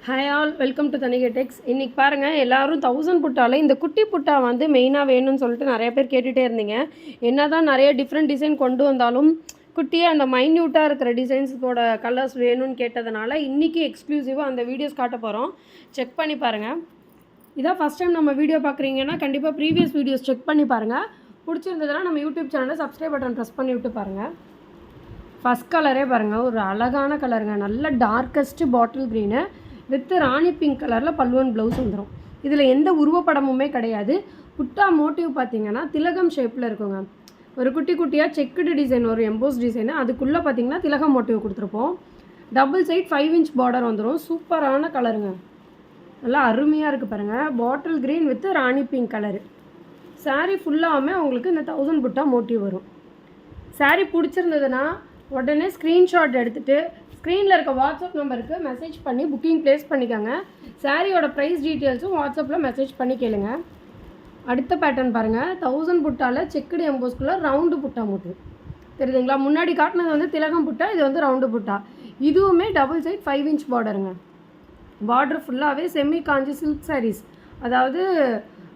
Hi all, welcome to Thanigai டெக்ஸ். இன்றைக்கி பாருங்கள், எல்லோரும் 1000 புட்டாவில் இந்த குட்டி புட்டா வந்து மெயினாக வேணும்னு சொல்லிட்டு நிறைய பேர் கேட்டுகிட்டே இருந்தீங்க. என்ன தான் நிறைய டிஃப்ரெண்ட் டிசைன் கொண்டு வந்தாலும் குட்டியாக அந்த மைன்யூட்டாக இருக்கிற டிசைன்ஸோட கலர்ஸ் வேணும்னு கேட்டதுனால இன்றைக்கி எக்ஸ்க்ளூசிவாக அந்த வீடியோஸ் காட்ட போகிறோம். செக் பண்ணி பாருங்கள். இதான் ஃபஸ்ட் டைம் நம்ம வீடியோ பார்க்குறீங்கன்னா கண்டிப்பாக ப்ரீவியஸ் வீடியோஸ் செக் பண்ணி பாருங்கள். பிடிச்சிருந்ததுன்னா நம்ம யூடியூப் சேனலில் சப்ஸ்கிரைப் பட்டன் ப்ரெஸ் பண்ணி விட்டு பாருங்கள். ஃபஸ்ட் கலரே பாருங்கள், ஒரு அழகான கலருங்க. நல்ல darkest bottle green with Rani pink கலரில் பல்லுவன் ப்ளவுஸ் வந்துடும். இதில் எந்த உருவப்படமுமே கிடையாது. புட்டா மோட்டிவ் பார்த்திங்கன்னா திலகம் ஷேப்பில் இருக்குங்க. ஒரு குட்டி குட்டியாக செக்குடு டிசைன், ஒரு எம்போஸ் டிசைனு, அதுக்குள்ளே பார்த்திங்கன்னா திலகம் மோட்டிவ் கொடுத்துருப்போம். டபுள் சைட் 5 இன்ச் பார்டர் வந்துடும். சூப்பரான கலருங்க, நல்லா அருமையாக இருக்குது பாருங்கள். Bottle green with Rani pink colour. Sari ஃபுல்லாகவுமே உங்களுக்கு இந்த 1000 புட்டா மோட்டிவ் வரும். சாரீ பிடிச்சிருந்ததுன்னா உடனே ஸ்க்ரீன்ஷாட் எடுத்துகிட்டு ஸ்க்ரீனில் இருக்க வாட்ஸ்அப் நம்பருக்கு மெசேஜ் பண்ணி புக்கிங் ப்ளேஸ் பண்ணிக்கோங்க. சாரியோட ப்ரைஸ் டீட்டெயில்ஸும் வாட்ஸ்அப்பில் மெசேஜ் பண்ணி கேளுங்க. அடுத்த பேட்டர்ன் பாருங்கள், 1000 புட்டாவில் செக்குடு எம்போஸ்குள்ளே ரவுண்டு புட்டா மோட்டிவ் தெரியுதுங்களா? முன்னாடி காட்டினது வந்து திலகம் புட்டா, இது வந்து ரவுண்டு புட்டா. இதுவுமே டபுள் சைட் 5 இன்ச் பார்டருங்க. பார்டர் ஃபுல்லாகவே செமி காஞ்சி சில்க் சாரீஸ், அதாவது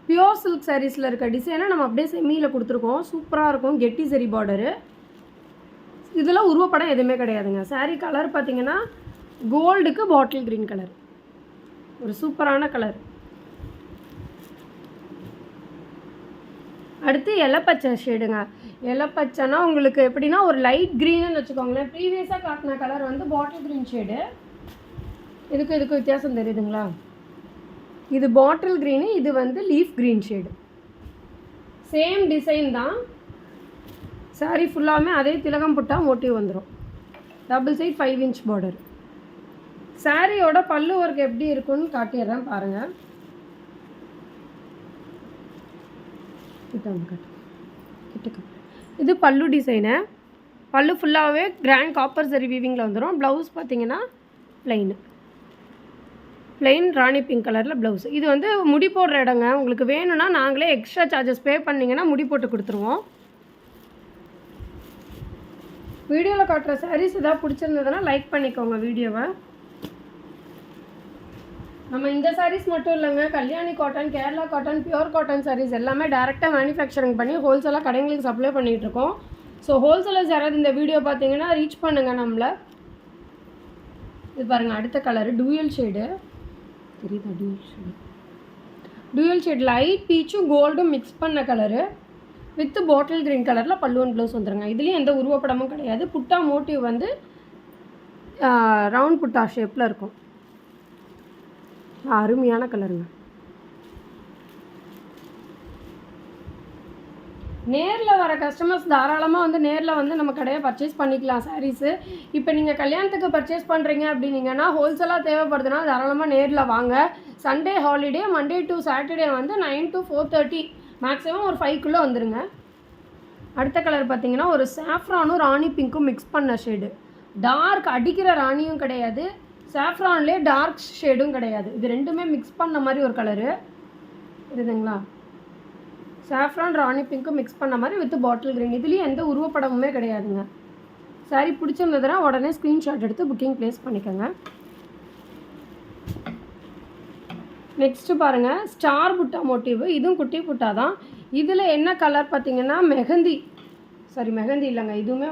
பியோர் சில்க் சாரீஸில் இருக்க டிசைனை நம்ம அப்படியே செமியில் கொடுத்துருக்கோம். சூப்பராக இருக்கும், கெட்டி சரி பார்டரு. இதெல்லாம் உருவப்படம் எதுவுமே கிடையாதுங்க. சாரீ கலர் பார்த்திங்கன்னா கோல்டுக்கு பாட்டில் க்ரீன் கலர், ஒரு சூப்பரான கலர். அடுத்து இலப்பச்சை ஷேடுங்க. இலப்பச்சைனா உங்களுக்கு எப்படின்னா ஒரு லைட் க்ரீனுன்னு வச்சுக்கோங்களேன். ப்ரீவியஸாக காட்டின கலர் வந்து பாட்டில் க்ரீன் ஷேடு. இதுக்கு வித்தியாசம் தெரியுதுங்களா? இது பாட்டில் க்ரீனு, இது வந்து leaf green shade. Same design தான். சாரீ ஃபுல்லாகவே அதே திலகம் புட்டா மோட்டிவ் வந்துடும். Double side 5 inch border. சாரியோட பல்லு ஒர்க் எப்படி இருக்குன்னு காட்டிடுறேன் பாருங்கள். இது பல்லு டிசைனு. பல்லு ஃபுல்லாகவே கிராண்ட் காப்பர் சரி வீவிங்கில் வந்துடும். ப்ளவுஸ் பார்த்தீங்கன்னா ப்ளைன் ராணி பிங்க் கலரில் ப்ளவுஸ். இது வந்து முடி போடுற இடங்க. உங்களுக்கு வேணும்னா நாங்களே எக்ஸ்ட்ரா சார்ஜஸ் பே பண்ணிங்கன்னா முடி போட்டு கொடுத்துருவோம். வீடியோவில் காட்டுற சாரீஸ் எதாவது பிடிச்சிருந்ததுன்னா லைக் பண்ணிக்கோங்க வீடியோவை. நம்ம இந்த சாரீஸ் மட்டும் இல்லைங்க, Kalyani cotton, Kerala cotton, pure cotton saris எல்லாமே டேரெக்டாக மேனுஃபேக்சரிங் பண்ணி ஹோல்சேலாக கடைங்களுக்கு சப்ளை பண்ணிகிட்ருக்கோம். ஸோ ஹோல்சேலர்ஸ் யாராவது இந்த வீடியோ பார்த்தீங்கன்னா ரீச் பண்ணுங்கள் நம்மளை. இது பாருங்கள், அடுத்த கலரு டூயல் ஷேடு தெரியுதா? டூயல் ஷேட் லைட் பீச்சும் கோல்டும் மிக்ஸ் பண்ண கலரு வித் பாட்டில் க்ரீன் கலரில் பல்லுவன் ப்ளவுஸ் வந்துடுங்க. இதுலேயும் எந்த உருவப்படமும் கிடையாது. புட்டா மோட்டிவ் வந்து ரவுண்ட் புட்டா ஷேப்பில் இருக்கும். அருமையான கலருங்க. நேரில் வர கஸ்டமர்ஸ் தாராளமாக வந்து நேரில் வந்து நம்ம கடையை பர்ச்சேஸ் பண்ணிக்கலாம் சாரீஸு. இப்போ நீங்கள் கல்யாணத்துக்கு பர்ச்சேஸ் பண்ணுறீங்க அப்படின்னீங்கன்னா ஹோல்சேலாக தேவைப்படுதுன்னா தாராளமாக நேரில் வாங்க. Sunday holiday, Monday to Saturday வந்து 9 to 4:30, மேக்ஸிமம் ஒரு 5க்குள்ளே வந்துடுங்க. அடுத்த கலர் பார்த்திங்கன்னா ஒரு சாஃப்ரானும் ராணி பிங்க்கும் மிக்ஸ் பண்ண ஷேடு. டார்க் அடிக்கிற ராணியும் கிடையாது, சாஃப்ரான்லேயே டார்க் ஷேடும் கிடையாது. இது ரெண்டுமே மிக்ஸ் பண்ண மாதிரி ஒரு கலரு இருக்குதுங்களா? சாஃப்ரான் ராணி பிங்க்கும் மிக்ஸ் பண்ண மாதிரி வித் பாட்டில் க்ரீன். இதுலேயும் எந்த உருவப்படமுமே கிடையாதுங்க. சாரி பிடிச்சிருந்ததுன்னா உடனே ஸ்க்ரீன்ஷாட் எடுத்து புக்கிங் ப்ளேஸ் பண்ணிக்கோங்க. நெக்ஸ்ட்டு பாருங்கள், ஸ்டார் புட்டா மோட்டிவ். இதுவும் குட்டி புட்டா தான். இதில் என்ன கலர் பார்த்திங்கன்னா மெஹந்தி இல்லைங்க, இதுவுமே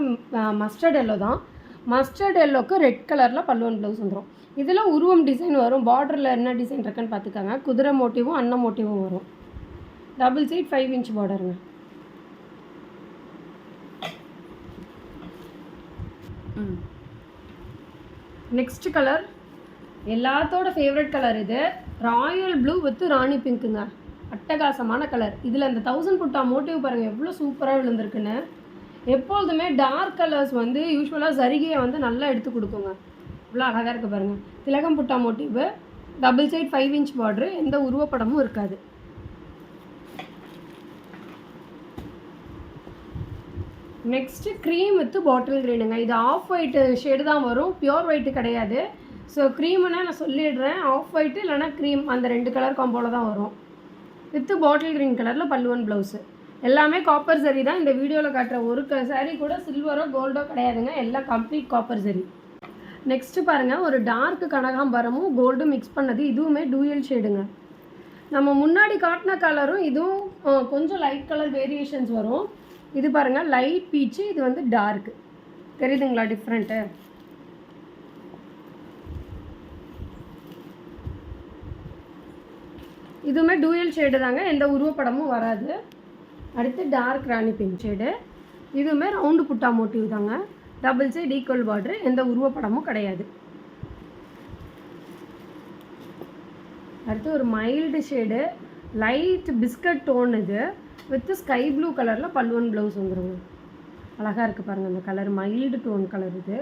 மஸ்டர்ட் எல்லோ தான். மஸ்டர்ட் எல்லோக்கு ரெட் கலரில் பல்லுவன் ப்ளவுஸ் வந்துடும். இதில் உருவம் டிசைன் வரும். பார்டரில் என்ன டிசைன் இருக்குன்னு பார்த்துக்கோங்க. குதிரை மோட்டிவும் அன்ன மோட்டிவும் வரும். டபுள் சைட் 5 இன்ச் பார்டருங்க. நெக்ஸ்ட் கலர் எல்லாத்தோட ஃபேவரட் கலர். இது ராயல் ப்ளூ வித் ராணி பிங்க்குங்க. அட்டகாசமான கலர். இதில் இந்த 1000 புட்டா மோட்டிவ் பாருங்கள் எவ்வளோ சூப்பராக விழுந்திருக்குன்னு. எப்பொழுதுமே டார்க் கலர்ஸ் வந்து யூஸ்வலாக சரிகையை வந்து நல்லா எடுத்து கொடுக்குங்க. இவ்வளோ அழகாக இருக்குது பாருங்கள். திலகம் புட்டா motif, double side 5 inch border, எந்த உருவப்படமும் இருக்காது. நெக்ஸ்ட்டு க்ரீம் வித் பாட்டில் க்ரீனுங்க. இது ஆஃப் ஒயிட்டு ஷேடு தான் வரும், பியோர் ஒயிட்டு கிடையாது. ஸோ க்ரீமுன்னா நான் சொல்லிடுறேன், ஆஃப் ஒயிட்டு இல்லைனா க்ரீம், அந்த 2 கலர் காம்போவில் தான் வரும். வித்து பாட்டில் க்ரீன் கலரில் பல்லுவன் ப்ளவுஸு. எல்லாமே காப்பர் சரி தான். இந்த வீடியோவில் காட்டுற ஒரு சாரீ கூட சில்வரோ கோல்டோ கிடையாதுங்க, எல்லாம் கம்ப்ளீட் காப்பர் சரி. நெக்ஸ்ட்டு பாருங்கள், ஒரு டார்க் கனகாம்பரமும் கோல்டும் மிக்ஸ் பண்ணது. இதுவுமே டூயல் ஷேடுங்க. நம்ம முன்னாடி காட்டின கலரும் இதுவும் கொஞ்சம் லைட் கலர் வேரியேஷன்ஸ் வரும். இது பாருங்கள் லைட் பீச்சு, இது வந்து டார்க்கு. தெரியுதுங்களா டிஃப்ரெண்ட்டு? இதுவுமே டூயல் ஷேடு தாங்க, எந்த உருவப்படமும் வராது. அடுத்து டார்க் ராணி பிங்க் ஷேடு. இதுவுமே ரவுண்டு புட்டா மோட்டிவ் தாங்க, டபுள் சைடு ஈக்குவல் பார்டரு, எந்த உருவப்படமும் கிடையாது. அடுத்து ஒரு mild shade light biscuit tone, இது வித் ஸ்கை ப்ளூ கலரில் பல்லுவன் ப்ளவுஸ் வந்துடுங்க. அழகாக இருக்குது பாருங்கள் அந்த கலர், மைல்டு டோன் கலர். இது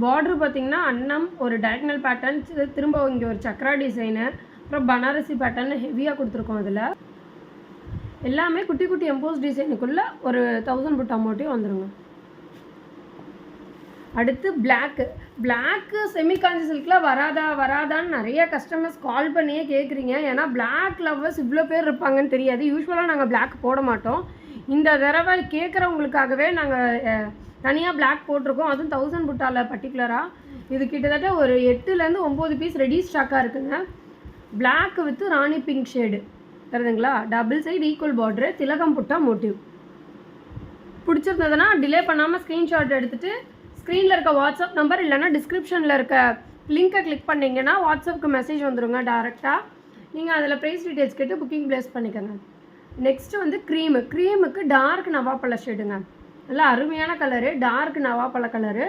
பார்ட்ரு பார்த்திங்கன்னா அன்னம் ஒரு டயக்னல் பேட்டர்ன்ஸ், திரும்ப இங்கே ஒரு சக்ரா டிசைனு, அப்புறம் பனாரசி பேட்டர்னு ஹெவியாக கொடுத்துருக்கோம். அதில் எல்லாமே குட்டி குட்டி எம்போஸ் டிசைனுக்குள்ளே ஒரு 1000 புட்டா மோட்டிவ் வந்துடுங்க. அடுத்து பிளாக்கு செமி காஞ்சி சில்கில் வராதான்னு நிறைய கஸ்டமர்ஸ் கால் பண்ணியே கேட்குறீங்க. ஏன்னா பிளாக் லவ்வர்ஸ் இவ்வளோ பேர் இருப்பாங்கன்னு தெரியாது. யூஸ்வலாக நாங்கள் பிளாக் போட மாட்டோம். இந்த தடவை கேட்குறவங்களுக்காகவே நாங்கள் தனியாக பிளாக் போட்டிருக்கோம், அதுவும் 1000 புட்டாவில் பர்டிகுலராக. இது கிட்டத்தட்ட ஒரு 8லேருந்து 9 பீஸ் ரெடி ஸ்டாக்காக இருக்குங்க. Black with Rani pink shade தெரியுதுங்களா, டபுள் சைடு ஈக்குவல் பார்டரு, திலகம் புட்டா மோட்டிவ். பிடிச்சிருந்ததுன்னா டிலே பண்ணாமல் ஸ்க்ரீன்ஷாட் எடுத்துகிட்டு ஸ்க்ரீனில் இருக்க வாட்ஸ்அப் நம்பர் இல்லைனா டிஸ்கிரிப்ஷனில் இருக்க லிங்க்கை கிளிக் பண்ணிங்கன்னா வாட்ஸ்அப்புக்கு மெசேஜ் வந்துடுங்க டேரெக்டாக. நீங்கள் அதில் ப்ரைஸ் டீட்டெயில்ஸ் கேட்டு புக்கிங் ப்ளேஸ் பண்ணிக்கோங்க. நெக்ஸ்ட்டு வந்து க்ரீமுக்கு டார்க் நவாப்பழ ஷேடுங்க, நல்லா அருமையான கலரு, டார்க் நவாப்பழ கலரு.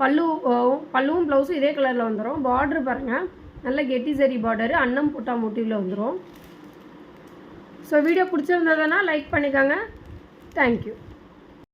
பல்லுவும் ப்ளவுஸும் இதே கலரில் வந்துடும். பார்ட்ரு பாருங்கள், நல்ல கெட்டி சரி பார்டரு, அன்னம் புட்டா மோட்டிவில் வந்துடும். ஸோ வீடியோ பிடிச்சிருந்ததுன்னா லைக் பண்ணிக்கோங்க. தேங்க்யூ.